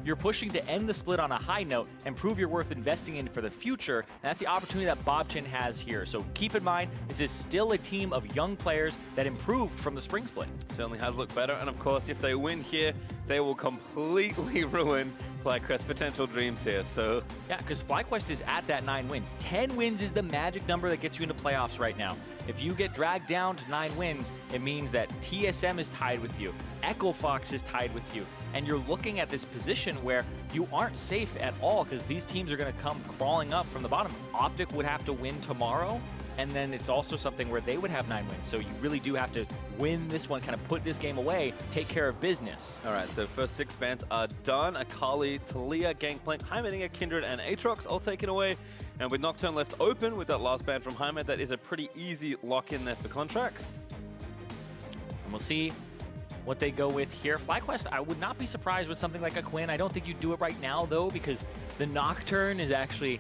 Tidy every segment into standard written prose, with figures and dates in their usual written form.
You're pushing to end the split on a high note and prove your worth investing in for the future, and that's the opportunity that Bobqin has here. So keep in mind, this is still a team of young players that improved from the spring split. Certainly has looked better, and of course, if they win here, they will completely ruin FlyQuest's potential dreams here. So yeah, because FlyQuest is at that 9 wins. 10 wins is the magic number that gets you into playoffs right now. If you get dragged down to 9 wins, it means that TSM is tied with you, Echo Fox is tied with you, and you're looking at this position where you aren't safe at all because these teams are going to come crawling up from the bottom. Optic would have to win tomorrow, and then it's also something where they would have 9 wins. So you really do have to win this one, kind of put this game away, take care of business. All right, so first 6 bans are done. Akali, Talia, Gangplank, Heimerdinger, Kindred, and Aatrox all taken away. And with Nocturne left open with that last ban from Heimer, that is a pretty easy lock in there for Contractz. And we'll see what they go with here. FlyQuest, I would not be surprised with something like a Quinn. I don't think you'd do it right now, though, because the Nocturne is actually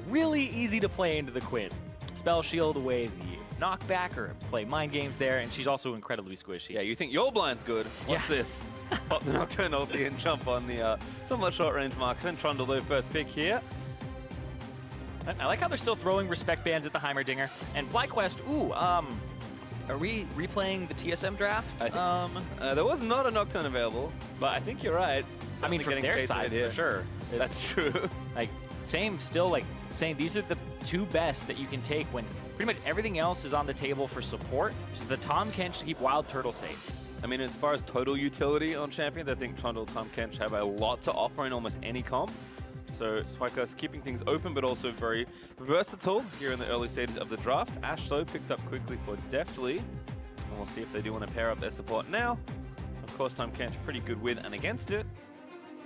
really easy to play into the Quinn. Spell shield away the knockback or play mind games there, and she's also incredibly squishy. Yeah, you think your blind's good. What's this? Pop the Nocturne ulti and jump on the somewhat short-range marksman. Trundle, though, first pick here. I like how they're still throwing respect bans at the Heimerdinger. And FlyQuest, are we replaying the TSM draft? I think there was not a Nocturne available, but I think you're right. I mean, from their side, for sure. That's true. Like, still like saying these are the 2 best that you can take when pretty much everything else is on the table for support. Just the Tahm, Kench to keep WildTurtle safe. I mean, as far as total utility on champions, I think Trundle, Tahm, Kench have a lot to offer in almost any comp. So FlyQuest keeping things open, but also very versatile here in the early stages of the draft. Ashe, though, picked up quickly for Deftly. And we'll see if they do want to pair up their support now. Of course, Tahm, Kench pretty good with and against it.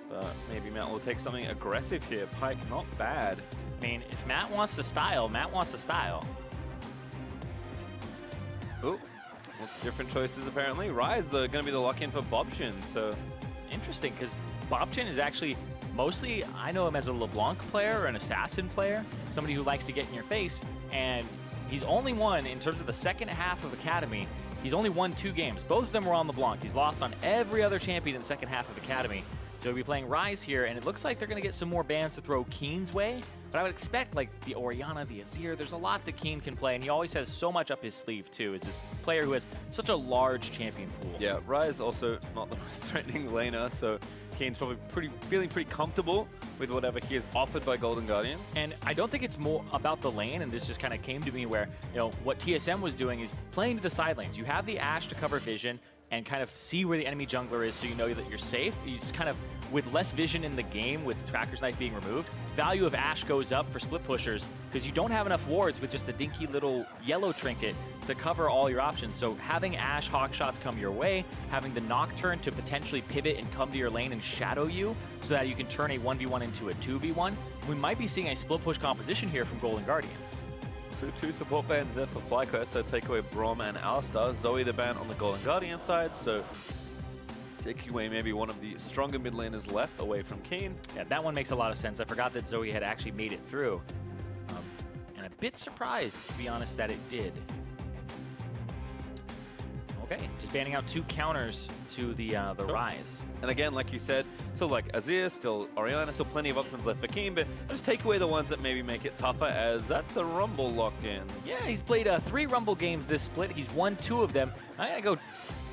But maybe Matt will take something aggressive here. Pyke, not bad. I mean, if Matt wants to style, Matt wants to style. Ooh, lots of different choices apparently. Ryze, though, going to be the lock-in for Bobqin, so... Interesting, because Bobqin is actually mostly, I know him as a LeBlanc player or an assassin player, somebody who likes to get in your face, and he's only won, in terms of the second half of Academy, he's only won 2 games. Both of them were on LeBlanc. He's lost on every other champion in the second half of Academy. So we'll be playing Ryze here, and it looks like they're going to get some more bans to throw Keane's way. But I would expect, like, the Orianna, the Azir, there's a lot that Keane can play, and he always has so much up his sleeve, too, as this player who has such a large champion pool. Yeah, Ryze also not the most threatening laner, so Keane's probably feeling pretty comfortable with whatever he is offered by Golden Guardians. And I don't think it's more about the lane, and this just kind of came to me where, you know, what TSM was doing is playing to the side lanes. You have the Ashe to cover vision and kind of see where the enemy jungler is so you know that you're safe. You just kind of, with less vision in the game, with Tracker's Knife being removed, value of Ashe goes up for split pushers because you don't have enough wards with just the dinky little yellow trinket to cover all your options. So having Ashe hawk shots come your way, having the Nocturne to potentially pivot and come to your lane and shadow you so that you can turn a 1v1 into a 2v1, we might be seeing a split push composition here from Golden Guardians. So 2 support bans there for FlyQuest. They take away Braum and Alistar. Zoe the ban on the Golden Guardian side, so taking away maybe one of the stronger mid laners left away from Keane. Yeah, that one makes a lot of sense. I forgot that Zoe had actually made it through. And a bit surprised, to be honest, that it did. Okay, just banning out 2 counters to the Ryze. And again, like you said, still like Azir, still Orianna, still plenty of options left for Keane, but just take away the ones that maybe make it tougher, as that's a Rumble locked in. Yeah, he's played 3 Rumble games this split. He's won 2 of them. I gotta go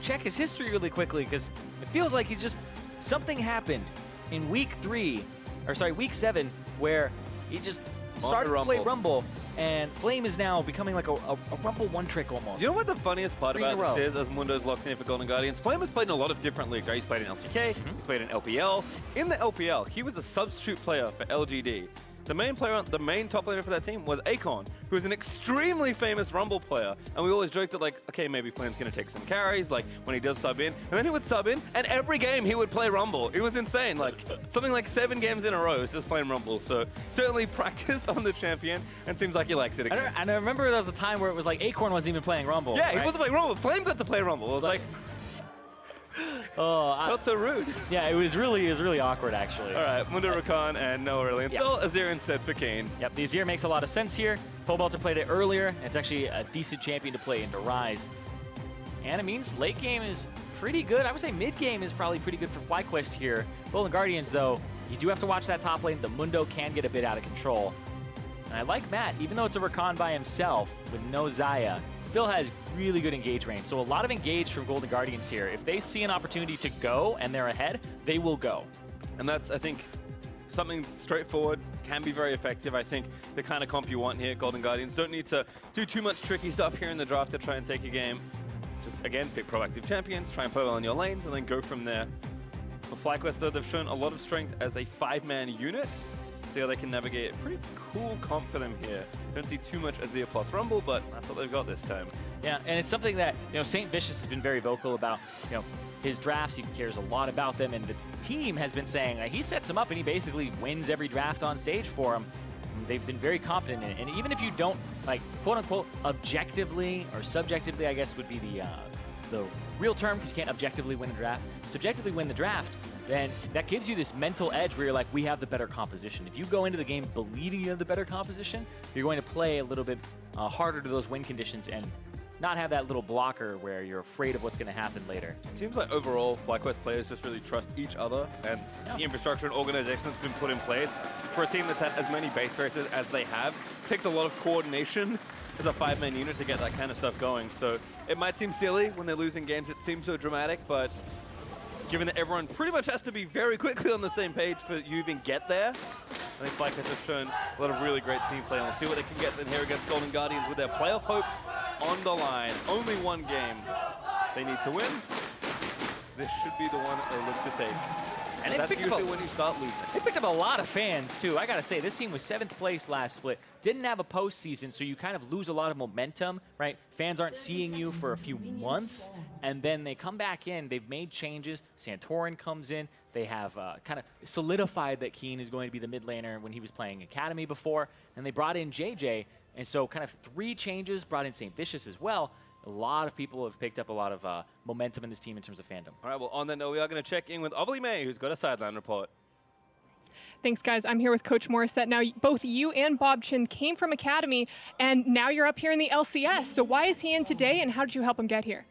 check his history really quickly, because it feels like he's just... Something happened in week 7, where he just started to play Rumble. And Flame is now becoming like a Rumble one-trick almost. You know what the funniest part about it is, as Mundo's locked in for Golden Guardians? Flame has played in a lot of different leagues, right? He's played in LCK, he's played in LPL. In the LPL, he was a substitute player for LGD. The main top laner for that team was Acorn, who is an extremely famous Rumble player. And we always joked that, like, okay, maybe Flame's going to take some carries, like, when he does sub in. And then he would sub in, and every game he would play Rumble. It was insane. Like, something like 7 games in a row, it's just Flame Rumble. So, certainly practiced on the champion, and seems like he likes it again. And I remember there was a time where it was like Acorn wasn't even playing Rumble. Yeah, right? He wasn't playing Rumble. Flame got to play Rumble. It was like... Not so rude. Yeah, it was really awkward, actually. All right, Mundo, Rakan, and Noah really. And still Azir instead for Keane. Yep, the Azir makes a lot of sense here. Pobelter played it earlier. It's actually a decent champion to play into Ryze. And it means late game is pretty good. I would say mid game is probably pretty good for FlyQuest here. Golden Guardians, though, you do have to watch that top lane. The Mundo can get a bit out of control. And I like Matt, even though it's a Rakan by himself with no Xayah, still has really good engage range. So a lot of engage from Golden Guardians here. If they see an opportunity to go and they're ahead, they will go. And that's, I think, something straightforward, can be very effective. I think the kind of comp you want here, Golden Guardians don't need to do too much tricky stuff here in the draft to try and take a game. Just, again, pick proactive champions, try and play well on your lanes, and then go from there. For FlyQuest, though, they've shown a lot of strength as a 5-man unit. See how they can navigate a pretty cool comp for them here. Don't see too much Azir plus Rumble, but that's what they've got this time. Yeah, and it's something that, St. Vicious has been very vocal about, his drafts. He cares a lot about them, and the team has been saying he sets them up and he basically wins every draft on stage for them. They've been very confident in it. And even if you don't, quote unquote, objectively or subjectively, I guess would be the real term, because you can't objectively win a draft, subjectively win the draft, then that gives you this mental edge where you're like, we have the better composition. If you go into the game believing you have the better composition, you're going to play a little bit harder to those win conditions and not have that little blocker where you're afraid of what's going to happen later. It seems like overall, FlyQuest players just really trust each other, and the infrastructure and organization that's been put in place for a team that's had as many base races as they have. It takes a lot of coordination as a 5-man unit to get that kind of stuff going. So it might seem silly when they're losing games. It seems so dramatic, but given that everyone pretty much has to be very quickly on the same page for you even get there, I think FlyQuest have shown a lot of really great team play. And we'll see what they can get in here against Golden Guardians with their playoff hopes on the line. Only one game they need to win. This should be the one that they look to take. And that's usually when you start losing. They picked up a lot of fans, too. I got to say, this team was 7th place last split. Didn't have a postseason, so you kind of lose a lot of momentum, right? Fans aren't seeing you for a few months, and then they come back in. They've made changes. Santorin comes in. They have kind of solidified that Keane is going to be the mid laner when he was playing Academy before, and they brought in JayJ. And so kind of 3 changes, brought in St. Vicious as well. A lot of people have picked up a lot of momentum in this team in terms of fandom. All right, well, on that note, we are going to check in with Ovely May, who's got a sideline report. Thanks, guys. I'm here with Coach Morissette. Now, both you and Bobqin came from Academy, and now you're up here in the LCS. So why is he in today, and how did you help him get here?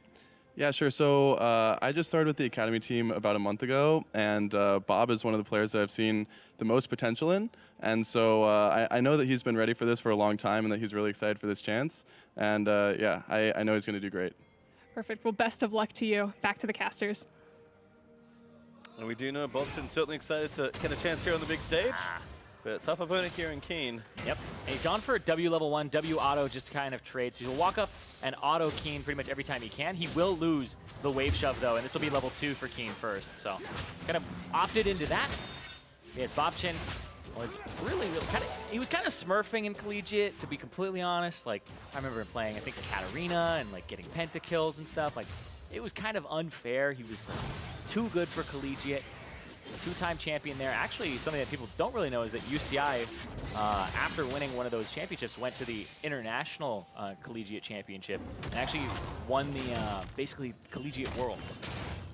Yeah, sure. So I just started with the Academy team about a month ago, and Bob is one of the players that I've seen the most potential in. And so I know that he's been ready for this for a long time and that he's really excited for this chance. And yeah, I know he's going to do great. Perfect. Well, best of luck to you. Back to the casters. And we do know Bobqin certainly excited to get a chance here on the big stage. But tough opponent here in Keane. Yep. And he's gone for a W level 1, W auto, just to kind of trade. So he'll walk up and auto Keane pretty much every time he can. He will lose the wave shove, though, and this will be level 2 for Keane first. So kind of opted into that. Yes, Bobqin was really he was kind of smurfing in Collegiate, to be completely honest. Like, I remember him playing, I think, Katarina and, like, getting pentakills and stuff. Like, it was kind of unfair. He was too good for Collegiate. 2-time champion there. Actually, something that people don't really know is that UCI, after winning one of those championships, went to the International Collegiate Championship and actually won the, basically, Collegiate Worlds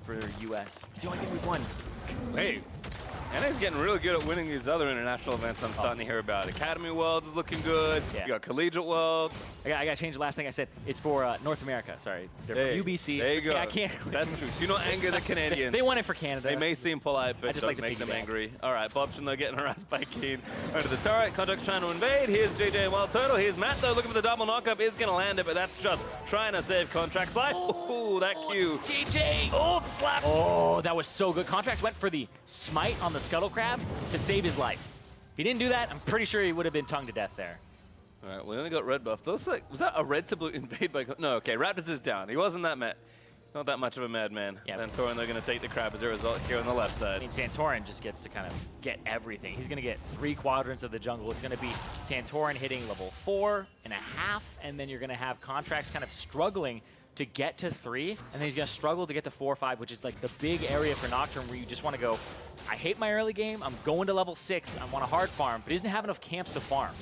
for US. It's the only thing we've won. Hey, and he's getting really good at winning these other international events I'm starting to hear about. Academy Worlds is looking good. Yeah. You got Collegiate Worlds. I got to change the last thing I said. It's for North America. Sorry. They're from UBC. There you go. Yeah, I can't. That's true. Do not anger the Canadians. They won it for Canada. They may seem polite, but just don't make them angry. All right, Bobqin, though, getting harassed by Keane. Under the turret, Contractz trying to invade. Here's JayJ and WildTurtle. Here's Matt, though, looking for the double knockup. Is going to land it, but that's just trying to save Contractz' life. Oh, that Q. JayJ. Old slap. Oh, that was so good. Contractz went for the smite on the Scuttle Crab to save his life. If he didn't do that, I'm pretty sure he would have been tongue to death there. All right, we only got red buff. Looks like, was that a red to blue invade by... No, okay, Raptors is down. He wasn't that mad. Not that much of a madman. Yeah. Santorin, they're going to take the crab as a result here on the left side. I mean, Santorin just gets to kind of get everything. He's going to get 3 quadrants of the jungle. It's going to be Santorin hitting level 4.5, and then you're going to have Contractz kind of struggling to get to 3, and then he's going to struggle to get to 4 or 5, which is like the big area for Nocturne where you just want to go, I hate my early game, I'm going to level 6, I want a hard farm, but he doesn't have enough camps to farm.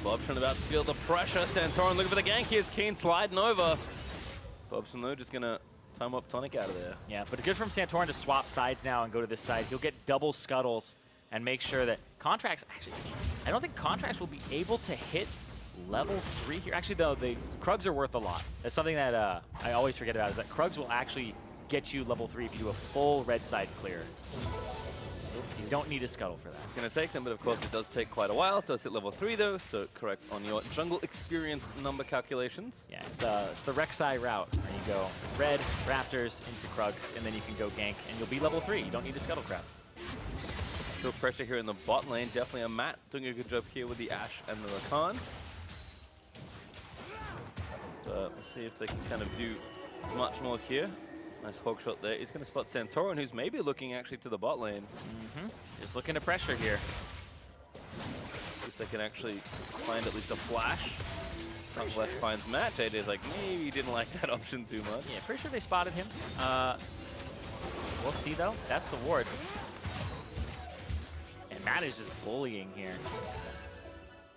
Well, Bobqin about to feel the pressure. Santorin looking for the gank. Here's Keane sliding over. Bobqin, though, just going to time up Tonic out of there. Yeah, but good from Santorin to swap sides now and go to this side. He'll get double scuttles and make sure that Contractz, actually, I don't think Contractz will be able to hit level 3 here. Actually, though, the Krugs are worth a lot. That's something that I always forget about, is that Krugs will actually get you level 3 if you do a full red side clear. You don't need a scuttle for that. It's going to take them, but of course it does take quite a while. It does hit level 3 though, so correct on your jungle experience number calculations. Yeah, it's the Rek'Sai route, where you go red, Raptors, into Krugs, and then you can go gank, and you'll be level 3. You don't need a scuttle crap. Still pressure here in the bot lane. Definitely a Matt doing a good job here with the Ashe and the Rakan. We'll see if they can kind of do much more here. Nice hog shot there. He's going to spot Santorin, who's maybe looking actually to the bot lane. Just looking to pressure here. See if they can actually find at least a flash. Top left finds Matt. JJ's like, maybe he didn't like that option too much. Yeah, pretty sure they spotted him. We'll see though. That's the ward. And Matt is just bullying here.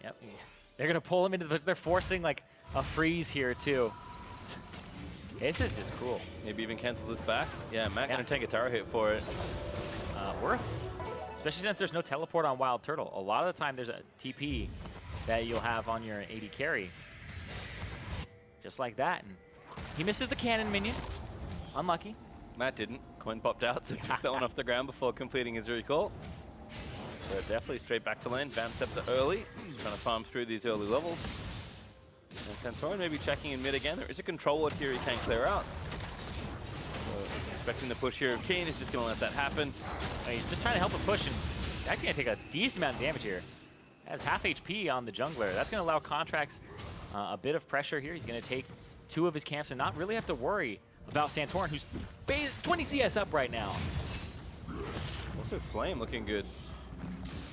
Yep. They're going to pull him into they're forcing like a freeze here too. This is just cool. Maybe even cancels this back. Yeah, Matt gonna take a tower hit for it. Worth. Especially since there's no teleport on WildTurtle. A lot of the time there's a TP that you'll have on your AD carry. Just like that. And he misses the cannon minion. Unlucky. Matt didn't. Coin popped out, so he took that one off the ground before completing his recall. So definitely straight back to lane. Bam Scepter early. Trying to farm through these early levels. And Santorin maybe checking in mid again. There is a control ward here he can clear out. So expecting the push here of Keane. Is just going to let that happen. He's just trying to help him push, and actually going to take a decent amount of damage here. Has half HP on the jungler. That's going to allow Contractz a bit of pressure here. He's going to take 2 of his camps and not really have to worry about Santorin, who's 20 CS up right now. Also Flame looking good.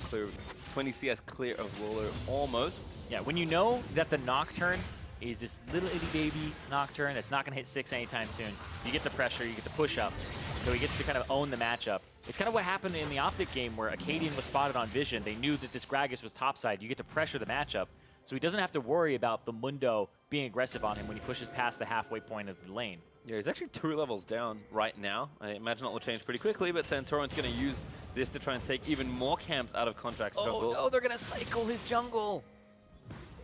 Clear 20 CS clear of Lourlo almost. Yeah, when you know that the Nocturne is this little itty baby Nocturne that's not going to hit 6 anytime soon, you get the pressure, you get the push up, so he gets to kind of own the matchup. It's kind of what happened in the Optic game where Acadian was spotted on Vision. They knew that this Gragas was topside. You get to pressure the matchup, so he doesn't have to worry about the Mundo being aggressive on him when he pushes past the halfway point of the lane. Yeah, he's actually 2 levels down right now. I imagine it will change pretty quickly, but Santorin's going to use this to try and take even more camps out of Contractz jungle. Oh no, they're going to cycle his jungle.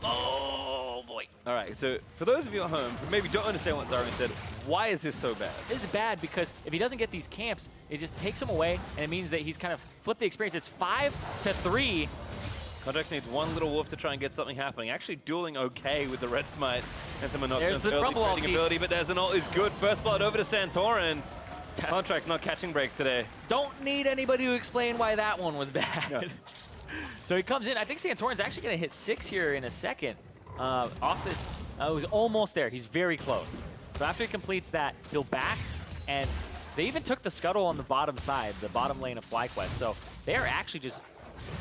Oh boy. All right, so for those of you at home who maybe don't understand what Zirene said, why is this so bad? This is bad because if he doesn't get these camps, it just takes him away, and it means that he's kind of flipped the experience. It's 5-3. Contractz needs one little wolf to try and get something happening. Actually dueling okay with the red smite and some There's the rumble early ability, but there's an ult is good. First blood over to Santorin. Contractz not catching breaks today. Don't need anybody to explain why that one was bad. Yeah. So he comes in. I think Santorin's actually going to hit 6 here in a second. Off this, it was almost there. He's very close. So after he completes that, he'll back, and they even took the scuttle on the bottom side, the bottom lane of FlyQuest. So they are actually just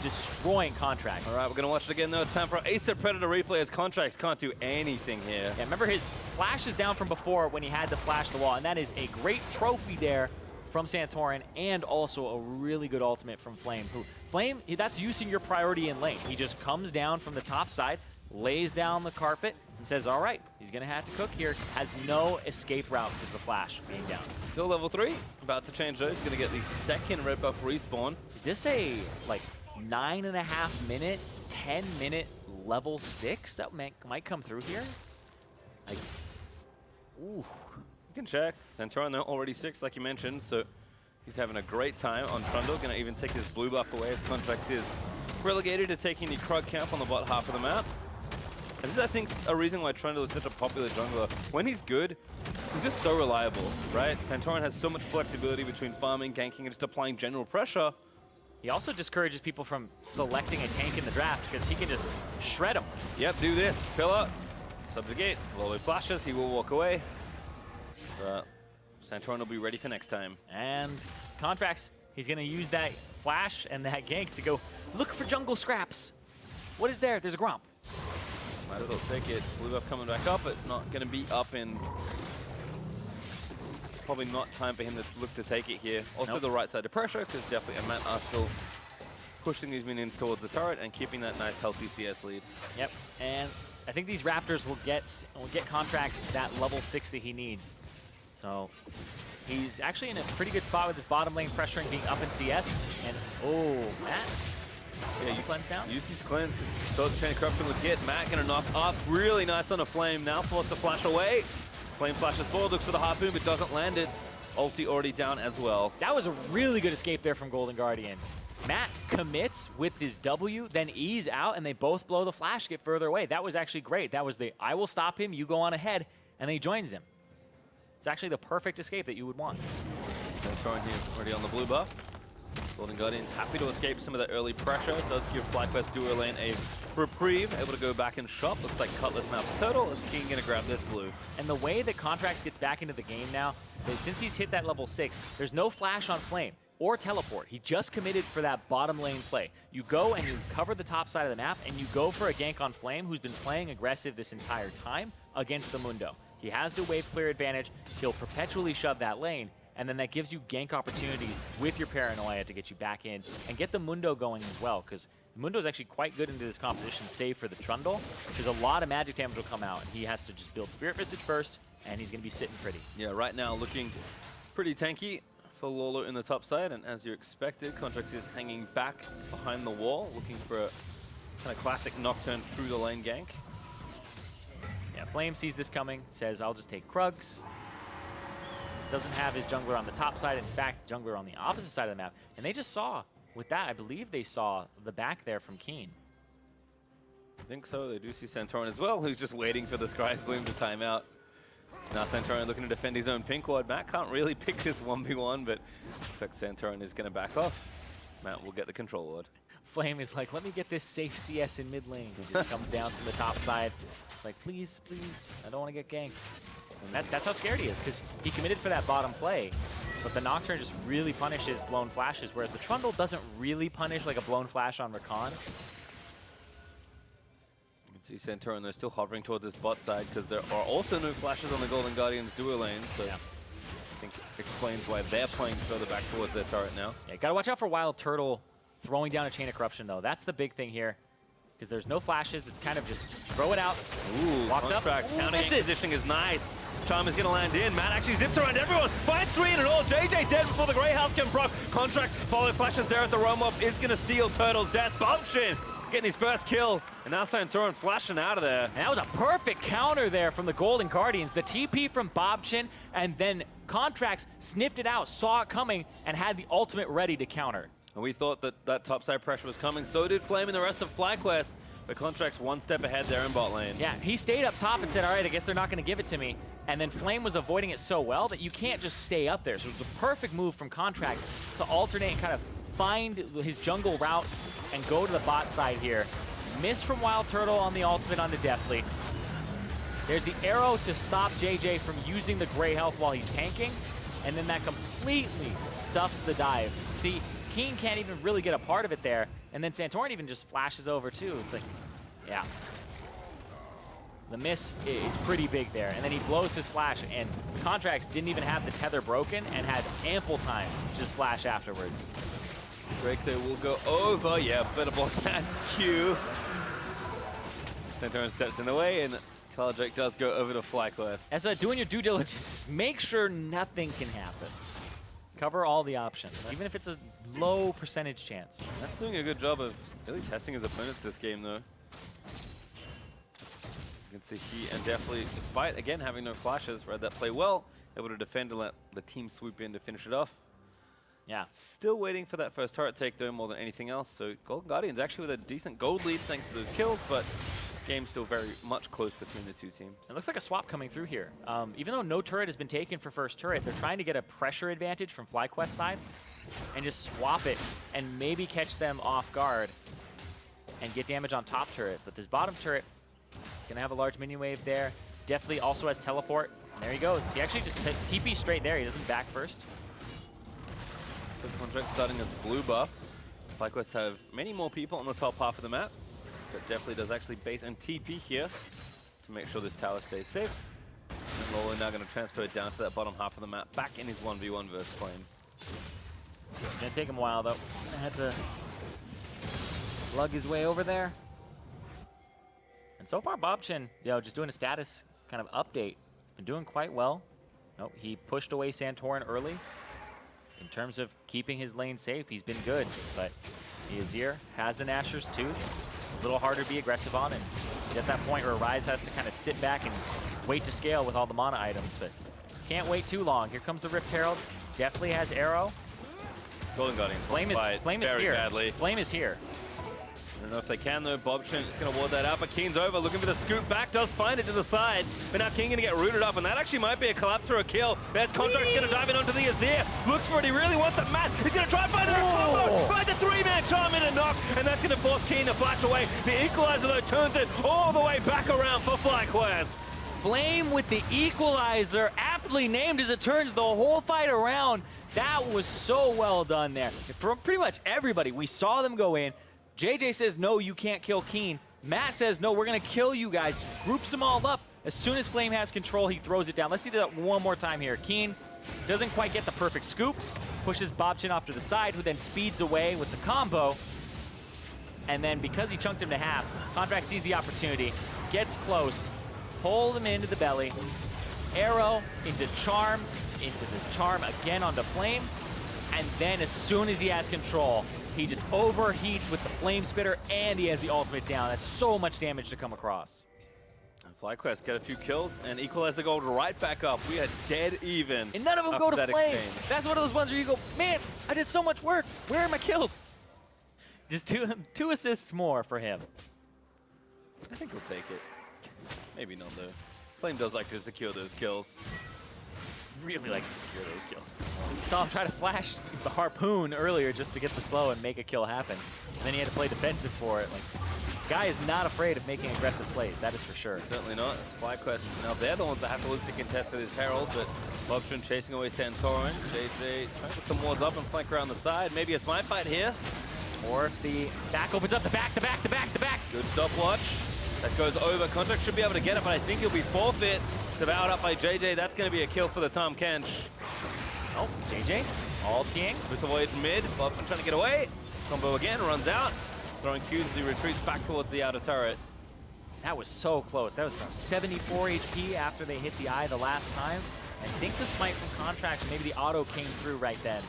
destroying Contractz. All right, we're going to watch it again, though. It's time for Acer Predator replay as Contractz can't do anything here. Yeah, remember his flash is down from before when he had to flash the wall, and that is a great trophy there from Santorin, and also a really good ultimate from Flame. Flame, that's using your priority in lane. He just comes down from the top side, lays down the carpet, and says, all right, he's going to have to cook here. Has no escape route because of the flash being down. Still level 3. About to change those. Going to get the second red buff respawn. Is this a, like, 9.5 minute, 10 minute level 6 that might come through here? Like, ooh. You can check. Santorin, though, already 6, like you mentioned, so he's having a great time on Trundle. Going to even take his blue buff away as Contractz is relegated to taking the Krug camp on the bot half of the map. And this is, I think, a reason why Trundle is such a popular jungler. When he's good, he's just so reliable, right? Santorin has so much flexibility between farming, ganking, and just applying general pressure. He also discourages people from selecting a tank in the draft because he can just shred them. Yep, do this. Pillar, subjugate, Lourlo flashes, he will walk away. Santorin will be ready for next time. And Contractz, he's going to use that flash and that gank to go look for jungle scraps. What is there? There's a Gromp. Might as well take it. Blue buff coming back up, but not going to be up in... Probably not time for him to look to take it here. Also the right side of pressure, because Deftly and Matt are still pushing these minions towards the turret and keeping that nice healthy CS lead. Yep, and I think these Raptors will get Contractz that level 6 that he needs. So he's actually in a pretty good spot with his bottom lane pressuring being up in CS. And oh, Matt Yeah, you cleanse down. Use these cleanse because thought the chain of corruption would get. Matt gonna knock up. Really nice on a flame. Now forced to flash away. Flame flashes forward, looks for the harpoon, but doesn't land it. Ulti already down as well. That was a really good escape there from Golden Guardians. Matt commits with his W, then E's out, and they both blow the flash, get further away. That was actually great. That was the, I will stop him, you go on ahead, and then he joins him. It's actually the perfect escape that you would want. Santorin here already on the blue buff. Golden Guardians happy to escape some of that early pressure. Does give FlyQuest duo lane a reprieve, able to go back and shop. Looks like Cutlass now for Turtle. Is Keane gonna grab this blue? And the way that Contractz gets back into the game now, since he's hit that level 6, there's no flash on Flame or teleport. He just committed for that bottom lane play. You go and you cover the top side of the map, and you go for a gank on Flame, who's been playing aggressive this entire time against the Mundo. He has the wave clear advantage. He'll perpetually shove that lane, and then that gives you gank opportunities with your Paranoia to get you back in and get the Mundo going as well, because Mundo is actually quite good into this competition, save for the Trundle, because a lot of magic damage will come out, and he has to just build Spirit Visage first, and he's going to be sitting pretty. Yeah, right now looking pretty tanky for Lourlo in the top side, and as you expected, Contractz is hanging back behind the wall, looking for a kind of classic nocturne through the lane gank. Yeah, Flame sees this coming, says, I'll just take Krugs. Doesn't have his jungler on the top side. In fact, jungler on the opposite side of the map. And they just saw, with that, I believe they saw the back there from Keane. I think so. They do see Santorin as well, who's just waiting for the Sky's Gleam to time out. Now Santorin looking to defend his own pink ward. Matt can't really pick this 1v1, but looks like Santorin is going to back off. Matt will get the control ward. Flame is like, let me get this safe CS in mid lane. He just comes down from the top side. It's like, please, please, I don't want to get ganked. And that's how scared he is, because he committed for that bottom play, but the Nocturne just really punishes blown flashes, whereas the Trundle doesn't really punish like a blown flash on Rakan. You can see Santorin, they're still hovering towards this bot side, because there are also no flashes on the Golden Guardians duo lane, so yeah. I think explains why they're playing further back towards their turret now. Yeah, gotta watch out for WildTurtle throwing down a Chain of Corruption, though. That's the big thing here, because there's no flashes. It's kind of just throw it out. Ooh, walks up. Counting positioning is nice. Tahm is going to land in. Matt actually zips around everyone. Finds 3 in it all. JayJ dead before the Grey Health can proc. Contractz follow flashes there as the roam off is going to seal Turtle's death. Bobqin getting his first kill. And now Santorin flashing out of there. And that was a perfect counter there from the Golden Guardians. The TP from Bobqin, and then Contractz sniffed it out, saw it coming, and had the ultimate ready to counter. And we thought that that topside pressure was coming. So did Flame and the rest of FlyQuest. But Contractz one step ahead there in bot lane. Yeah, he stayed up top and said, all right, I guess they're not going to give it to me. And then Flame was avoiding it so well that you can't just stay up there. So it was a perfect move from Contractz to alternate and kind of find his jungle route and go to the bot side here. Miss from WildTurtle on the ultimate on the Deftly. There's the arrow to stop JayJ from using the Grey Health while he's tanking. And then that completely stuffs the dive. See, Keane can't even really get a part of it there. And then Santorin even just flashes over too. It's like, yeah. The miss is pretty big there. And then he blows his flash, and Contractz didn't even have the tether broken and had ample time to just flash afterwards. Drake there will go over. Yeah, better block that Q. Santorin steps in the way, and Drake does go over to FlyQuest. As doing your due diligence, make sure nothing can happen. Cover all the options, even if it's a low percentage chance. That's doing a good job of really testing his opponents this game, though. You can see he and Deftly, despite, again, having no flashes, read that play well, able to defend and let the team swoop in to finish it off. Yeah. Still waiting for that first turret take, though, more than anything else. So Golden Guardians actually with a decent gold lead thanks to those kills, but game's still very much close between the two teams. It looks like a swap coming through here. Even though no turret has been taken for first turret, they're trying to get a pressure advantage from FlyQuest side and just swap it and maybe catch them off guard and get damage on top turret. But this bottom turret is going to have a large minion wave there. Definitely also has teleport. And there he goes. He actually just TP straight there. He doesn't back first. So Contractz starting as blue buff. FlyQuest have many more people on the top half of the map, but Deftly does actually base and TP here to make sure this tower stays safe. And Lourlo now going to transfer it down to that bottom half of the map, back in his 1v1 versus Flame. It's going to take him a while, though. Had to lug his way over there. And so far, Bobqin, just doing a status kind of update. Been doing quite well. Nope, he pushed away Santorin early. In terms of keeping his lane safe, he's been good. But The Azir has the Nashor's Tooth. It's a little harder to be aggressive on, and at that point where Ryze has to kind of sit back and wait to scale with all the mana items, but can't wait too long. Here comes the Rift Herald. Deftly has arrow. Golden Guardian Flame is here. Badly. Flame is here. I don't know if they can though. Bobqin is going to ward that out, but Keane's over, looking for the scoop back, does find it to the side. But now Keane going to get rooted up, and that actually might be a collapse or a kill. There's Contractz going to dive in onto the Azir. Looks for it, he really wants it. Matt, he's going to try and find it. Finds a 3-man charm in a knock, and that's going to force Keane to flash away. The equalizer though turns it all the way back around for FlyQuest. Flame with the equalizer, aptly named as it turns the whole fight around. That was so well done there. From pretty much everybody, we saw them go in. JayJ says, no, you can't kill Keane. Matt says, no, we're going to kill you guys. Groups them all up. As soon as Flame has control, he throws it down. Let's see that one more time here. Keane doesn't quite get the perfect scoop. Pushes Bobqin off to the side, who then speeds away with the combo. And then because he chunked him to half, Contractz sees the opportunity, gets close, pulled him into the belly. Arrow into charm again onto Flame. And then as soon as he has control, he just overheats with the Flame Spitter, and he has the ultimate down. That's so much damage to come across. And FlyQuest get a few kills, and equalize the gold right back up. We are dead even. And none of them go to Flame. That's one of those ones where you go, man, I did so much work. Where are my kills? Just two assists more for him. I think we'll take it. Maybe not though. Flame does like to secure those kills. Really likes to secure those kills. Saw him try to flash the harpoon earlier just to get the slow and make a kill happen. And then he had to play defensive for it. Like, guy is not afraid of making aggressive plays, that is for sure. Certainly not. FlyQuest, now they're the ones that have to look to contest with his Herald, but Bobqin chasing away Santorin. JayJ trying to put some wards up and flank around the side. Maybe a smite fight here. Or if the back opens up, the back. Good stopwatch. That goes over. Contractz should be able to get it, but I think he'll be forfeit. Devoured up by JayJ. That's going to be a kill for the Tahm Kench. Oh, JayJ ulting. This avoid mid. Bobqin trying to get away. Combo again, runs out. Throwing Qs as he retreats back towards the outer turret. That was so close. That was about 74 HP after they hit the eye the last time. I think the smite from Contractz, maybe the auto came through right then.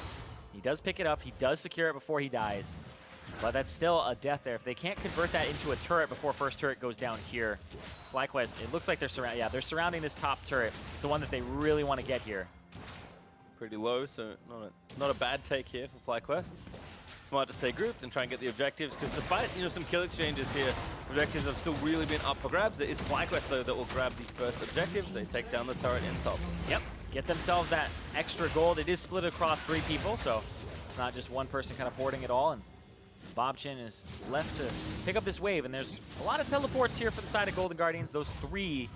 He does pick it up. He does secure it before he dies. But that's still a death there. If they can't convert that into a turret before first turret goes down here, FlyQuest, it looks like they're surrounding this top turret. It's the one that they really want to get here. Pretty low, so not a bad take here for FlyQuest. Smart to stay grouped and try and get the objectives, because despite some kill exchanges here, objectives have still really been up for grabs. It is FlyQuest though that will grab the first objectives. They take down the turret in top. Yep, get themselves that extra gold. It is split across 3 people, so it's not just one person kind of hoarding it all. And Bobqin is left to pick up this wave, and there's a lot of teleports here for the side of Golden Guardians, those 3,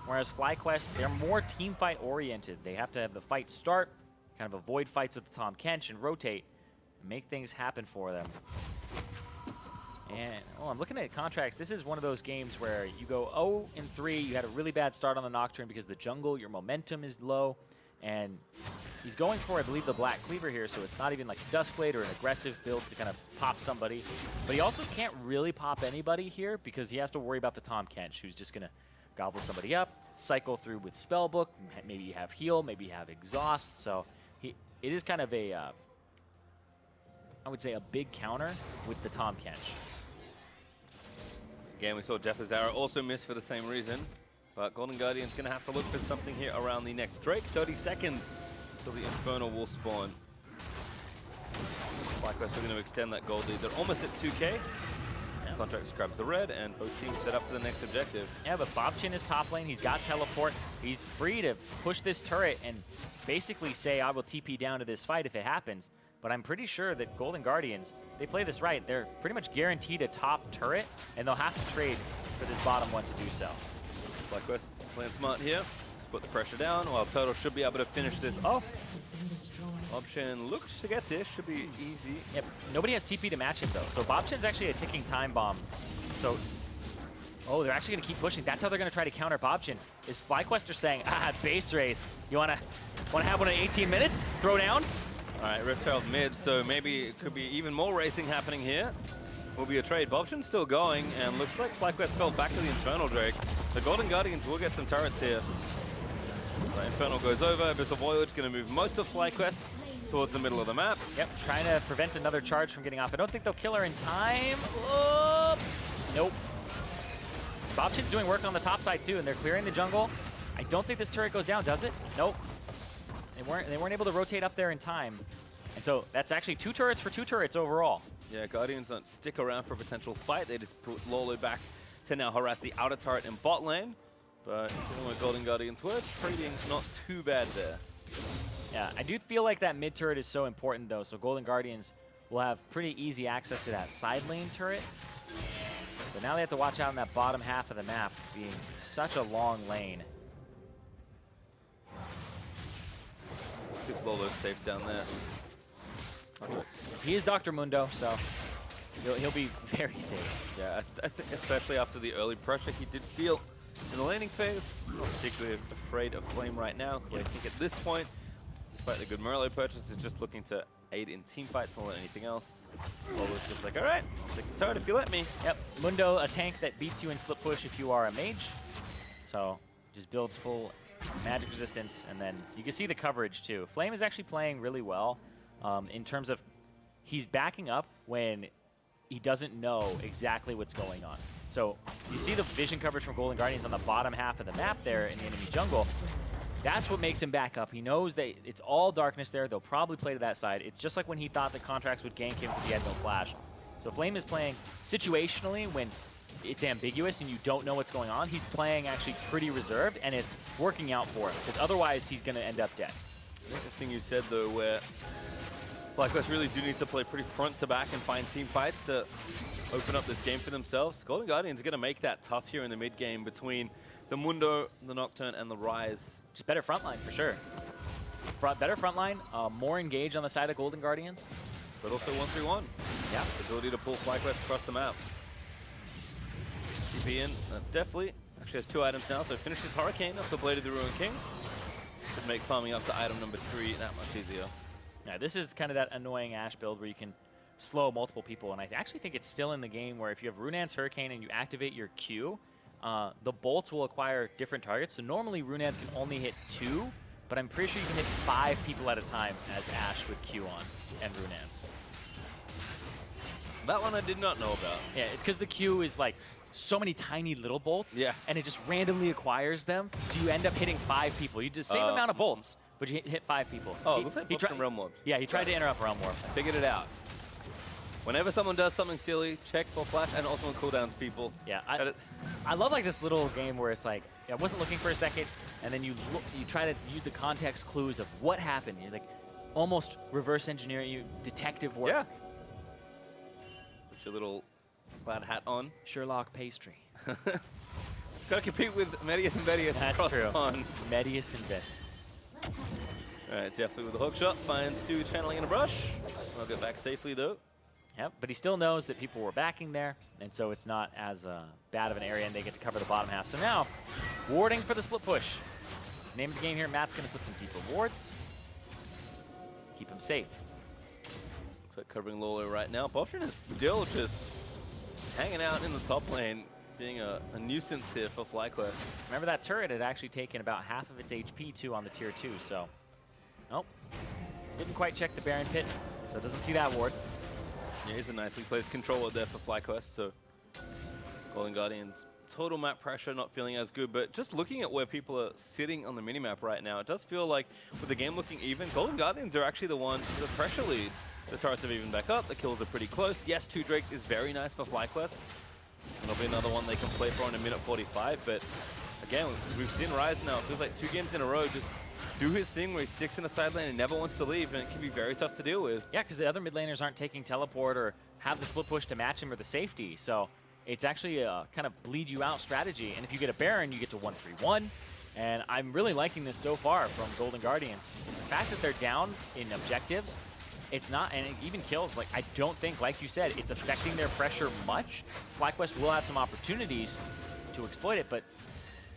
whereas FlyQuest, they're more team fight oriented. They have to have the fight start, kind of avoid fights with the Tahm Kench and rotate, and make things happen for them. And I'm looking at Contractz. This is one of those games where you go 0-3, you had a really bad start on the Nocturne because the jungle, your momentum is low, and he's going for, I believe, the Black Cleaver here, so it's not even like Duskblade or an aggressive build to kind of pop somebody. But he also can't really pop anybody here because he has to worry about the Tahm Kench, who's just going to gobble somebody up, cycle through with Spellbook, maybe you have heal, maybe you have exhaust. So it is kind of a, I would say, a big counter with the Tahm Kench. Again, we saw Deftly's arrow also miss for the same reason. But Golden Guardian's going to have to look for something here around the next Drake. 30 seconds until the Infernal will spawn. FlyQuest are going to extend that gold lead. They're almost at 2K. Yeah. Contractz grabs the red, and both teams set up for the next objective. Yeah, but Bobqin is top lane. He's got teleport. He's free to push this turret and basically say, I will TP down to this fight if it happens. But I'm pretty sure that Golden Guardians, they play this right. They're pretty much guaranteed a top turret, and they'll have to trade for this bottom one to do so. FlyQuest playing smart here. Let's put the pressure down. WildTurtle should be able to finish this off. Bobqin looks to get this. Should be easy. Yep. Nobody has TP to match him, though. So Bobqin's actually a ticking time bomb. So, they're actually going to keep pushing. That's how they're going to try to counter Bobqin. Is FlyQuest are saying, base race. You want to have one in 18 minutes? Throw down? All right, Rift Herald mid, so maybe it could be even more racing happening here. Will be a trade. Bobqin's still going, and looks like FlyQuest fell back to the Infernal Drake. The Golden Guardians will get some turrets here. The Infernal goes over. Abyssal Voyage going to move most of FlyQuest towards the middle of the map. Yep, trying to prevent another charge from getting off. I don't think they'll kill her in time. Oh, nope. Bobqin's doing work on the top side too, and they're clearing the jungle. I don't think this turret goes down, does it? Nope. They weren't able to rotate up there in time. And so that's actually 2 turrets for 2 turrets overall. Yeah, Guardians don't stick around for a potential fight. They just put Lourlo back to now harass the outer turret in bot lane. But given where Golden Guardians were, trading not too bad there. Yeah, I do feel like that mid turret is so important though, so Golden Guardians will have pretty easy access to that side lane turret. But now they have to watch out in that bottom half of the map, being such a long lane. See if Lourlo's safe down there. He is Dr. Mundo, so he'll be very safe. Yeah, I think especially after the early pressure he did feel in the laning phase. Not particularly afraid of Flame right now. But I think at this point, despite the good Merlo purchase, is just looking to aid in team fights more than anything else. Lourlo's just like, all right, I'll take the turret if you let me. Yep, Mundo, a tank that beats you in split push if you are a mage. So just builds full magic resistance, and then you can see the coverage too. Flame is actually playing really well in terms of he's backing up when he doesn't know exactly what's going on. So you see the vision coverage from Golden Guardians on the bottom half of the map there in the enemy jungle. That's what makes him back up. He knows that it's all darkness there. They'll probably play to that side. It's just like when he thought the Contractz would gank him because he had no flash. So Flame is playing situationally when it's ambiguous and you don't know what's going on. He's playing actually pretty reserved, and it's working out for him because otherwise he's going to end up dead. The thing you said though, where FlyQuest really do need to play pretty front to back and find team fights to open up this game for themselves. Golden Guardians are going to make that tough here in the mid game between the Mundo, the Nocturne, and the Ryze. Just better frontline for sure. Better frontline, more engaged on the side of Golden Guardians. But also 1-3-1. Yeah. The ability to pull FlyQuest across the map. TP in, that's Deftly. Actually has 2 items now, so finishes Hurricane off the Blade of the Ruined King. Could make farming up to item number 3 that much easier. Yeah, this is kind of that annoying Ashe build where you can slow multiple people, and I actually think it's still in the game where if you have Runan's Hurricane and you activate your Q, the bolts will acquire different targets. So normally Runan's can only hit 2, but I'm pretty sure you can hit 5 people at a time as Ashe with Q on and Runan's. That one I did not know about. Yeah, it's because the Q is like so many tiny little bolts, yeah, and it just randomly acquires them, so you end up hitting 5 people. You do the same amount of bolts, but you hit 5 people. Oh, looks like he tried Realm Warp. Yeah, he tried to interrupt Realm Warp. Figured it out. Whenever someone does something silly, check for flash and ultimate cooldowns, people. Yeah, I love like this little game where it's like, I wasn't looking for a second, and then you try to use the context clues of what happened. You're like almost reverse engineering, you detective work. Yeah. Put your little plaid hat on. Sherlock pastry. Gotta compete with Medius and Medius. That's true. Medius and Bet. Alright, Deftly with the hook shot. Finds 2 channeling in a brush. I'll get back safely though. Yep, but he still knows that people were backing there, and so it's not as bad of an area, and they get to cover the bottom half. So now, warding for the split push. Name of the game here, Matt's going to put some deeper wards. Keep him safe. Looks like covering Lourlo right now. Bobqin is still just hanging out in the top lane, being a nuisance here for FlyQuest. Remember that turret had actually taken about half of its HP too on the tier 2, so... Nope. Didn't quite check the Baron Pit, so it doesn't see that ward. Yeah, he's a nicely placed controller there for FlyQuest, so Golden Guardians, total map pressure, not feeling as good, but just looking at where people are sitting on the minimap right now, it does feel like with the game looking even, Golden Guardians are actually the ones with the pressure lead. The turrets have even back up, the kills are pretty close. Yes, 2 Drakes is very nice for FlyQuest. There'll be another one they can play for in a minute 45, but again, we've seen Ryze now, it feels like 2 games in a row, just do his thing where he sticks in the side lane and never wants to leave, and it can be very tough to deal with. Yeah, because the other mid laners aren't taking teleport or have the split push to match him or the safety, so it's actually a kind of bleed you out strategy, and if you get a Baron, you get to 1-3-1, and I'm really liking this so far from Golden Guardians. The fact that they're down in objectives, it's not, and it even kills, like I don't think, like you said, it's affecting their pressure much. FlyQuest will have some opportunities to exploit it, but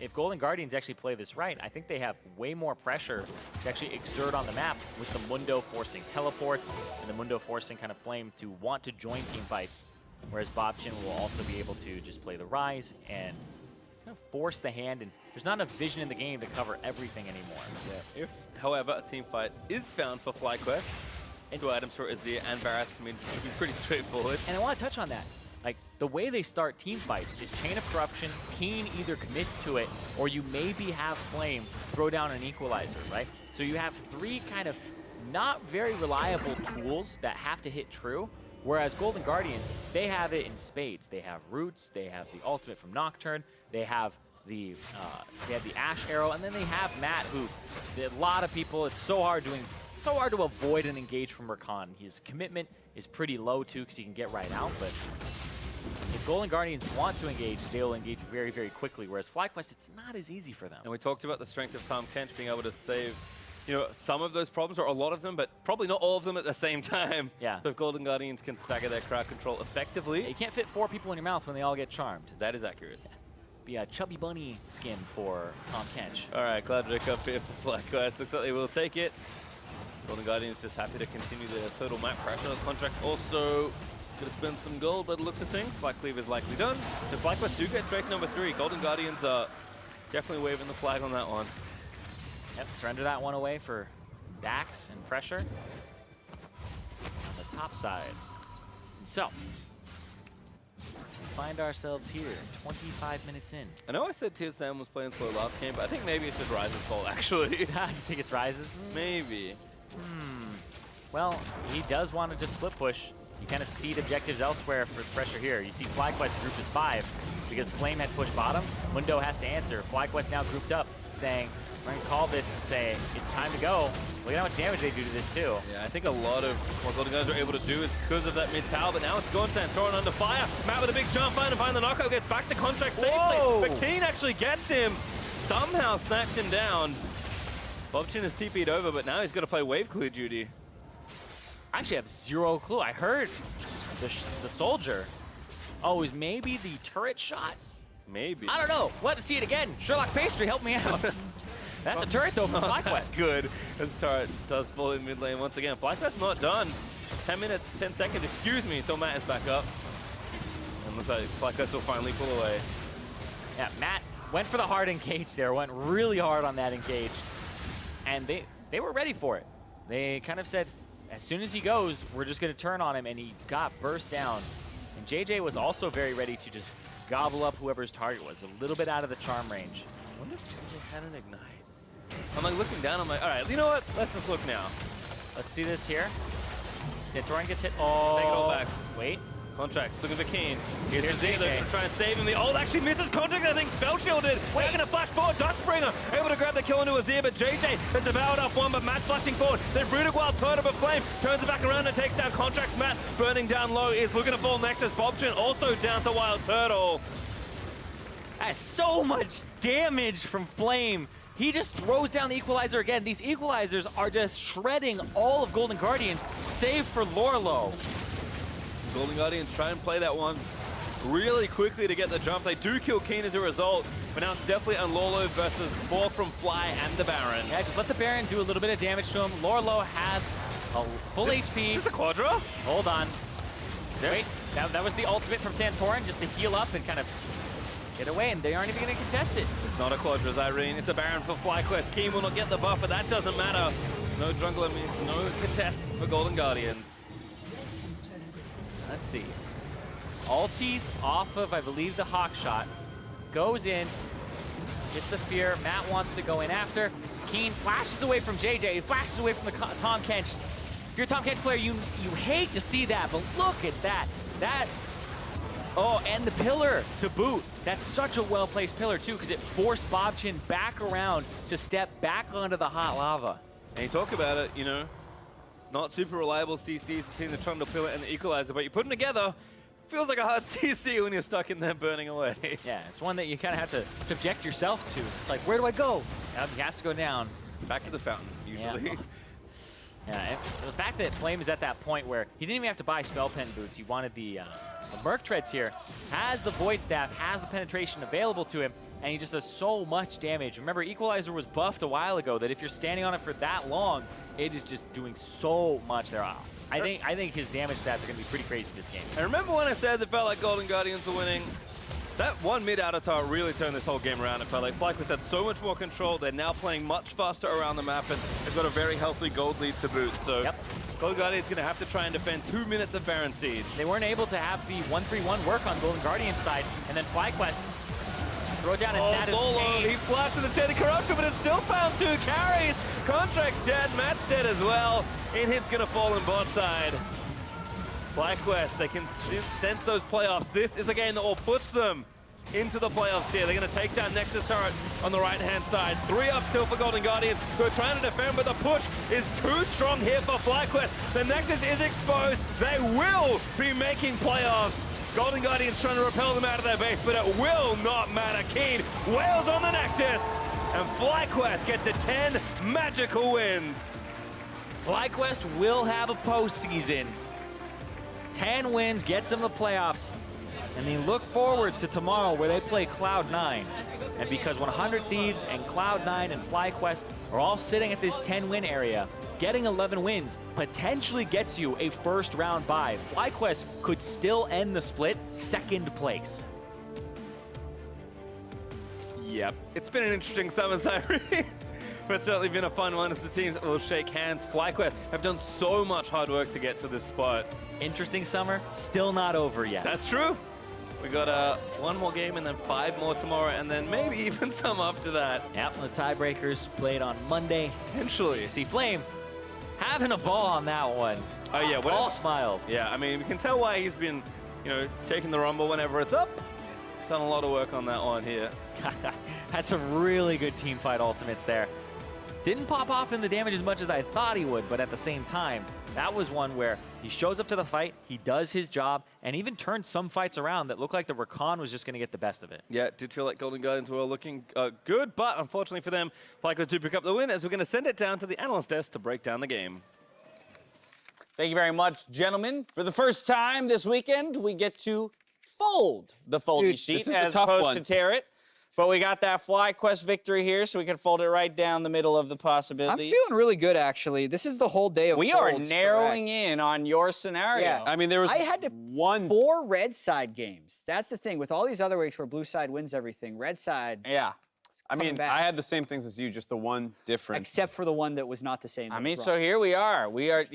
if Golden Guardians actually play this right, I think they have way more pressure to actually exert on the map with the Mundo forcing teleports and the Mundo forcing kind of Flame to want to join team fights, whereas Bobqin will also be able to just play the Ryze and kind of force the hand, and there's not enough vision in the game to cover everything anymore. Yeah. If, however, a team fight is found for FlyQuest, two items for Azir and Varus, I mean, it should be pretty straightforward. And I want to touch on that. Like, the way they start team fights is Chain of Corruption, Keane either commits to it, or you maybe have Flame throw down an equalizer, right? So you have three kind of not very reliable tools that have to hit true, whereas Golden Guardians, they have it in spades. They have Roots, they have the ultimate from Nocturne, they have the Ashe arrow, and then they have Matt, who a lot of people, it's so hard to avoid an engage from Rakan. His commitment is pretty low too, because he can get right out, but if Golden Guardians want to engage, they'll engage very, very quickly, whereas FlyQuest, it's not as easy for them. And we talked about the strength of Tahm Kench being able to save, you know, some of those problems, or a lot of them, but probably not all of them at the same time. Yeah. So if Golden Guardians can stagger their crowd control effectively. Yeah, you can't fit 4 people in your mouth when they all get charmed. That is accurate. Yeah. Be a chubby bunny skin for Tahm Kench. All right, Cloudrick up here for FlyQuest. Looks like they will take it. Golden Guardians just happy to continue their total map pressure. Contractz also going to spend some gold by the looks of things. Spike Cleave is likely done. So FlyQuest do get strike number 3. Golden Guardians are definitely waving the flag on that one. Yep, surrender that one away for Dax and pressure on the top side. So, we find ourselves here 25 minutes in. I know I said TSM was playing slow last game, but I think maybe it's just Ryze's fault, actually. You think it's Ryze's? Maybe. Well, he does want to just split push. You kind of seed objectives elsewhere for pressure here. You see FlyQuest group is 5 because Flame had pushed bottom. Mundo has to answer. FlyQuest now grouped up saying, we're going to call this and say, it's time to go. Look at how much damage they do to this too. Yeah, I think a lot of what Golden Guardians are able to do is because of that mid tower, but now it's gone Santorin under fire. Matt with a big jump in and find the knockout, gets back to Contractz safely. But Keane actually gets him, somehow snacks him down. Bobqin is TP'd over, but now he's got to play wave clear duty. I actually have zero clue. I heard the soldier. Oh, it was maybe the turret shot? Maybe. I don't know. We'll have to see it again. Sherlock Pastry, help me out. That's a turret though from FlyQuest. Good. This turret does fall in mid lane once again. FlyQuest not done. 10 minutes, 10 seconds, excuse me, until Matt is back up. And looks like FlyQuest will finally pull away. Yeah, Matt went for the hard engage there, went really hard on that engage. And they were ready for it. They kind of said, as soon as he goes, we're just going to turn on him, and he got burst down. And JayJ was also very ready to just gobble up whoever his target was, a little bit out of the charm range. I wonder if JayJ had an ignite. I'm like looking down, I'm like, all right, you know what? Let's just look now. Let's see this here. Santorin gets hit. Oh, take it all back. Wait. Contractz looking for Keane. Here's JayJ. They're going to try and save him. The ult actually misses Contractz, I think. Spell shielded. They're going to flash forward. Dustspringer able to grab the kill into Azir, but JayJ has devoured up one, but Matt's flashing forward. Then Brutal WildTurtle, but Flame turns it back around and takes down Contractz. Matt burning down low is looking to fall next as Bobqin also down to WildTurtle. That's so much damage from Flame. He just throws down the equalizer again. These equalizers are just shredding all of Golden Guardians, save for Lourlo. Golden Guardians try and play that one really quickly to get the jump. They do kill Keane as a result, but now it's definitely on Lourlo versus 4 from Fly and the Baron. Yeah, just let the Baron do a little bit of damage to him. Lourlo has a full HP. Is the Quadra? Hold on. Wait, that was the ultimate from Santorin, just to heal up and kind of get away, and they aren't even going to contest it. It's not a Quadra, Zirene. It's a Baron for FlyQuest. Keane will not get the buff, but that doesn't matter. No jungler means no contest for Golden Guardians. Let's see. Altis off of, I believe, the Hawk shot. Goes in. Gets the fear. Matt wants to go in after. Keane flashes away from JayJ. He flashes away from the Tahm Kench. If you're a Tahm Kench player, you hate to see that, but look at that. Oh, and the pillar to boot. That's such a well-placed pillar, too, because it forced Bobqin back around to step back onto the hot lava. And you talk about it, you know, not super reliable CCs between the trundle pillar and the equalizer, but you put them together, feels like a hard CC when you're stuck in there burning away. Yeah, it's one that you kind of have to subject yourself to. It's like, where do I go? He has to go down. Back to the fountain, usually. Yeah. Yeah, and the fact that Flame is at that point where he didn't even have to buy spell pen boots. He wanted the Merc Treads here, has the Void Staff, has the penetration available to him, and he just does so much damage. Remember, Equalizer was buffed a while ago that if you're standing on it for that long, it is just doing so much there. I think his damage stats are going to be pretty crazy this game. And remember when I said that felt like Golden Guardians were winning? That one mid outer tower really turned this whole game around. It felt like FlyQuest had so much more control. They're now playing much faster around the map, and they've got a very healthy gold lead to boot. So Golden Guardian's going to have to try and defend 2 minutes of Baron Siege. They weren't able to have the 1-3-1 work on Golden Guardian's side, and then FlyQuest throw down and that is Lourlo, he flashed to the chain of corruption, but it's still found 2 carries. Contractz dead, Matt's dead as well. Inhib's going to fall in bot side. FlyQuest, they can sense those playoffs. This is a game that will push them into the playoffs here. They're going to take down Nexus turret on the right-hand side. 3 up still for Golden Guardians, who are trying to defend, but the push is too strong here for FlyQuest. The Nexus is exposed. They will be making playoffs. Golden Guardians trying to repel them out of their base, but it will not matter. Keane wails on the Nexus, and FlyQuest get to 10 magical wins. FlyQuest will have a postseason. 10 wins, gets them the playoffs. And they look forward to tomorrow where they play Cloud9. And because 100 Thieves and Cloud9 and FlyQuest are all sitting at this 10-win area, getting 11 wins potentially gets you a first-round bye. FlyQuest could still end the split second place. Yep. It's been an interesting summer, Zirene. But it's certainly been a fun one as the teams will shake hands. FlyQuest have done so much hard work to get to this spot. Interesting summer, still not over yet. That's true. We got 1 more game and then 5 more tomorrow, and then maybe even some after that. Yep, the tiebreakers played on Monday. Potentially. You see Flame having a ball on that one. Oh yeah, all smiles. Yeah, I mean, we can tell why he's been, taking the rumble whenever it's up. Done a lot of work on that one here. Had some really good team fight ultimates there. Didn't pop off in the damage as much as I thought he would, but at the same time, that was one where he shows up to the fight, he does his job, and even turned some fights around that looked like the Rakan was just going to get the best of it. Yeah, it did feel like Golden Guardians were looking good, but unfortunately for them, FlyQuest do pick up the win as we're going to send it down to the analyst desk to break down the game. Thank you very much, gentlemen. For the first time this weekend, we get to fold the foldy sheet as opposed to tear it. But we got that FlyQuest victory here, so we can fold it right down the middle of the possibilities. I'm feeling really good, actually. This is the whole day of We folds, are narrowing in on your scenario. Yeah. I mean, there was I had to 4 red side games. That's the thing. With all these other weeks where blue side wins everything, red side. Yeah. I mean, back. I had the same things as you, just the one difference. Except for the one that was not the same. I mean, so here we are. We're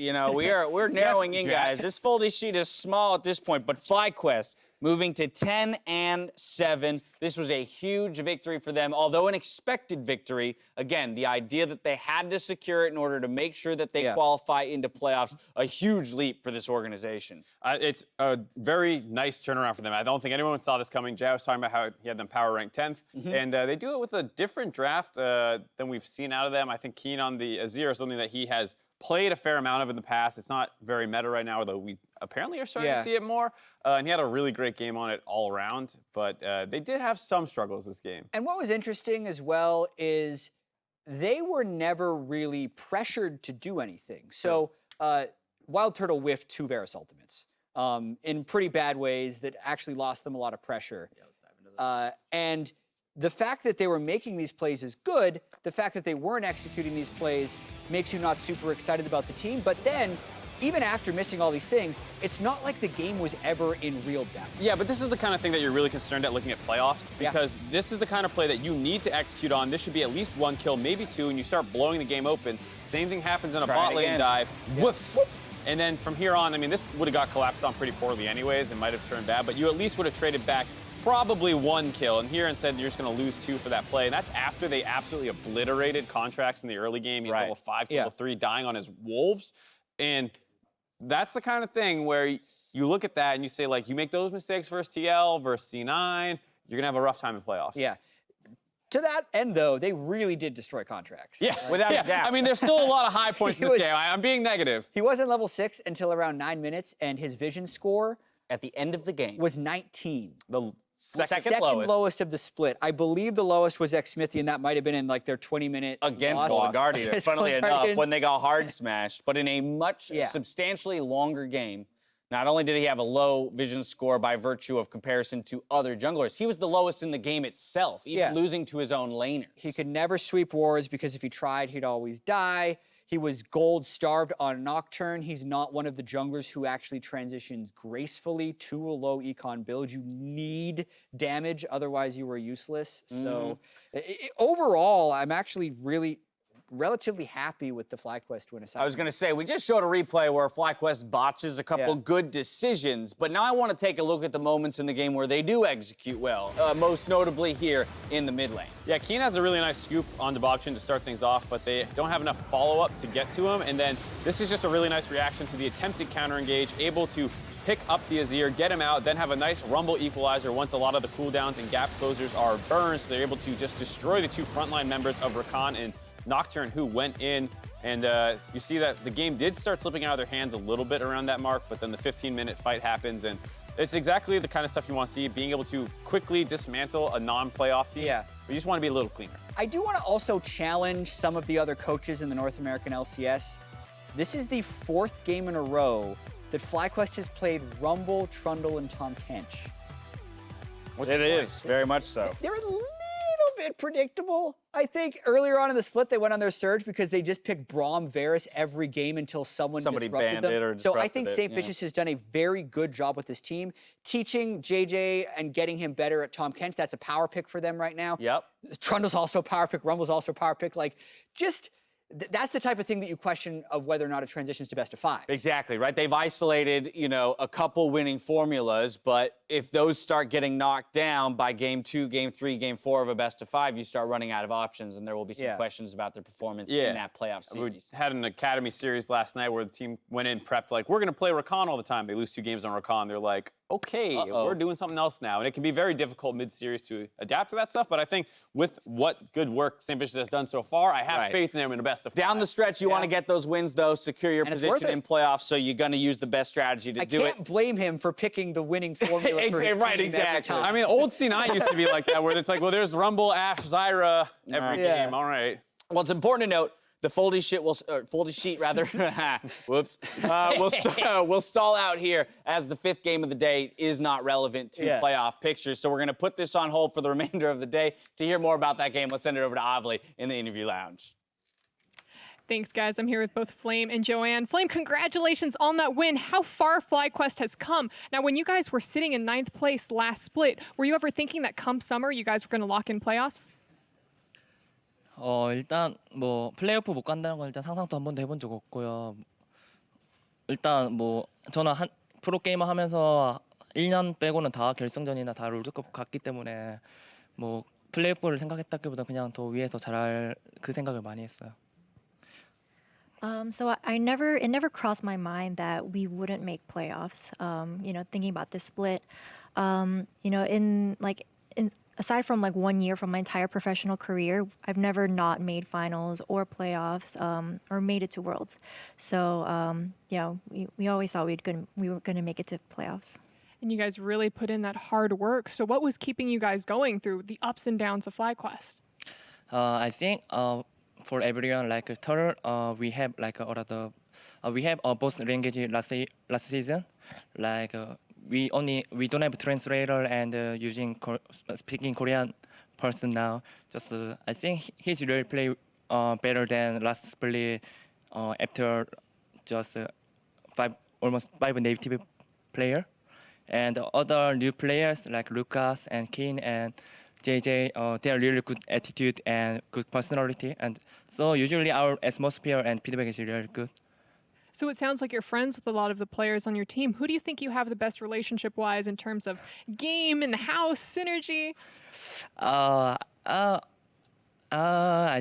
narrowing in, guys. This foldy sheet is small at this point, but FlyQuest moving to 10-7. This was a huge victory for them, although an expected victory. Again, the idea that they had to secure it in order to make sure that they qualify into playoffs, a huge leap for this organization. It's a very nice turnaround for them. I don't think anyone saw this coming. Jay was talking about how he had them power ranked 10th, and they do it with a different draft than we've seen out of them. I think Keane on the Azir is something that he has played a fair amount of in the past. It's not very meta right now, although we apparently are starting to see it more. And he had a really great game on it all around, but they did have some struggles this game. And what was interesting as well is they were never really pressured to do anything. So WildTurtle whiffed 2 Varus ultimates in pretty bad ways that actually lost them a lot of pressure. Yeah, let's dive into that. And the fact that they were making these plays is good. The fact that they weren't executing these plays makes you not super excited about the team. But then, even after missing all these things, it's not like the game was ever in real depth. Yeah, but this is the kind of thing that you're really concerned at looking at playoffs, because this is the kind of play that you need to execute on. This should be at least 1 kill, maybe 2, and you start blowing the game open. Same thing happens in a bot lane dive. Whoop, whoop. And then from here on, I mean, this would have got collapsed on pretty poorly anyways and might have turned bad, but you at least would have traded back probably 1 kill, and here instead you're just going to lose 2 for that play, and that's after they absolutely obliterated Contractz in the early game. He's level 5, level 3, dying on his wolves, and that's the kind of thing where you look at that and you say, like, you make those mistakes versus TL, versus C9, you're going to have a rough time in playoffs. Yeah. To that end, though, they really did destroy Contractz. Yeah, without a doubt. I mean, there's still a lot of high points in this game. I'm being negative. He wasn't level 6 until around 9 minutes, and his vision score at the end of the game was 19. The second lowest of the split. I believe the lowest was Xmithy, and that might have been in like their 20-minute against Golden Guardians, funnily enough, when they got hard smashed. But in a much substantially longer game, not only did he have a low vision score by virtue of comparison to other junglers, he was the lowest in the game itself, even losing to his own laners. He could never sweep wards because if he tried, he'd always die. He was gold starved on Nocturne. He's not one of the junglers who actually transitions gracefully to a low econ build. You need damage, otherwise you are useless. So overall, I'm actually really relatively happy with the FlyQuest win. I was going to say, we just showed a replay where FlyQuest botches a couple good decisions, but now I want to take a look at the moments in the game where they do execute well, most notably here in the mid lane. Yeah, Keane has a really nice scoop onto Bobqin to start things off, but they don't have enough follow-up to get to him, and then this is just a really nice reaction to the attempted counter-engage, able to pick up the Azir, get him out, then have a nice rumble equalizer once a lot of the cooldowns and gap closers are burned, so they're able to just destroy the two frontline members of Rakan and Nocturne, who went in, and you see that the game did start slipping out of their hands a little bit around that mark, but then the 15-minute fight happens, and it's exactly the kind of stuff you want to see, being able to quickly dismantle a non-playoff team. Yeah. But you just want to be a little cleaner. I do want to also challenge some of the other coaches in the North American LCS. This is the 4th game in a row that FlyQuest has played Rumble, Trundle, and Tahm Kench. It is, very much so. They're a little bit predictable. I think earlier on in the split, they went on their surge because they just picked Braum Varus every game until somebody disrupted banned them. it or So I disrupted think it, St. Vicious has done a very good job with this team. Teaching JayJ and getting him better at Tahm Kench, that's a power pick for them right now. Yep. Trundle's also a power pick, Rumble's also a power pick. Like, just... that's the type of thing that you question of whether or not it transitions to best of 5. Exactly, right? They've isolated, you know, a couple winning formulas, but if those start getting knocked down by game 2, game 3, game 4 of a best of 5, you start running out of options, and there will be some questions about their performance in that playoff series. We had an Academy series last night where the team went in prepped like, we're going to play Rakan all the time. They lose 2 games on Rakan. They're like, okay, we're doing something else now. And it can be very difficult mid-series to adapt to that stuff, but I think with what good work St. Vicious has done so far, I have faith in them in a best of 5. Down the stretch, you want to get those wins, though, secure your position in playoffs, so you're going to use the best strategy to do it. I can't blame him for picking the winning formula for his right, team exactly. every time. I mean, old C9 used to be like that, where it's like, well, there's Rumble, Ashe, Zyra every game. All right. Well, it's important to note the foldy sheet rather. Whoops. We'll stall out here as the 5th game of the day is not relevant to playoff pictures. So we're going to put this on hold for the remainder of the day. To hear more about that game, let's send it over to Avli in the interview lounge. Thanks, guys. I'm here with both Flame and Joanne. Flame, congratulations on that win. How far FlyQuest has come. Now, when you guys were sitting in 9th place last split, were you ever thinking that come summer you guys were going to lock in playoffs? 일단 뭐 플레이오프 못 간다는 건 일단 상상도 한 번도 해본 적 없고요. 일단 뭐 저는 한 프로게이머 하면서 1년 빼고는 다 결승전이나 다 롤드컵 갔기 때문에 뭐 플레이오프를 생각했다기보다 그냥 더 위에서 잘할 그 생각을 많이 했어요. So it never crossed my mind that we wouldn't make playoffs. You know, thinking about this split, you know, aside from like 1 year from my entire professional career, I've never not made finals or playoffs or made it to Worlds. So yeah, we always thought we were gonna make it to playoffs. And you guys really put in that hard work. So what was keeping you guys going through the ups and downs of FlyQuest? I think for everyone like Turtle, we have like we have both language last season, like. We don't have a translator and speaking Korean person now. Just I think he's really play better than last split after just almost 5 native player, and other new players like Lucas and Keane and JayJ, they are really good attitude and good personality, and so usually our atmosphere and feedback is really good. So it sounds like you're friends with a lot of the players on your team. Who do you think you have the best relationship-wise in terms of game in the house, synergy? I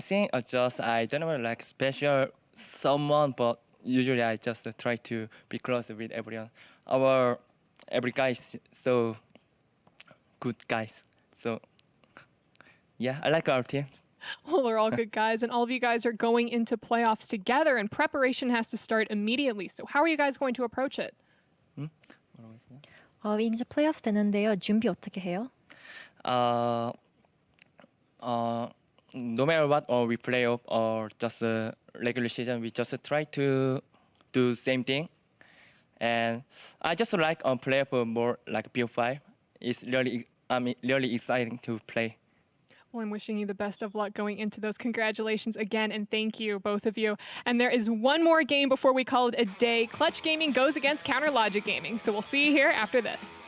think I don't know like special someone, but usually I just try to be close with everyone. Every guy is so good guys. So yeah, I like our team. Well, they're all good guys, and all of you guys are going into playoffs together, and preparation has to start immediately. So how are you guys going to approach it? 이제 플레이오프 되는데요. 준비 어떻게 해요? No matter what, or we play off or just regular season, we just try to do same thing. And I just like playoff more like BO5. It's really exciting to play. Well, I'm wishing you the best of luck going into those. Congratulations again, and thank you, both of you. And there is one more game before we call it a day. Clutch Gaming goes against Counter Logic Gaming, so we'll see you here after this.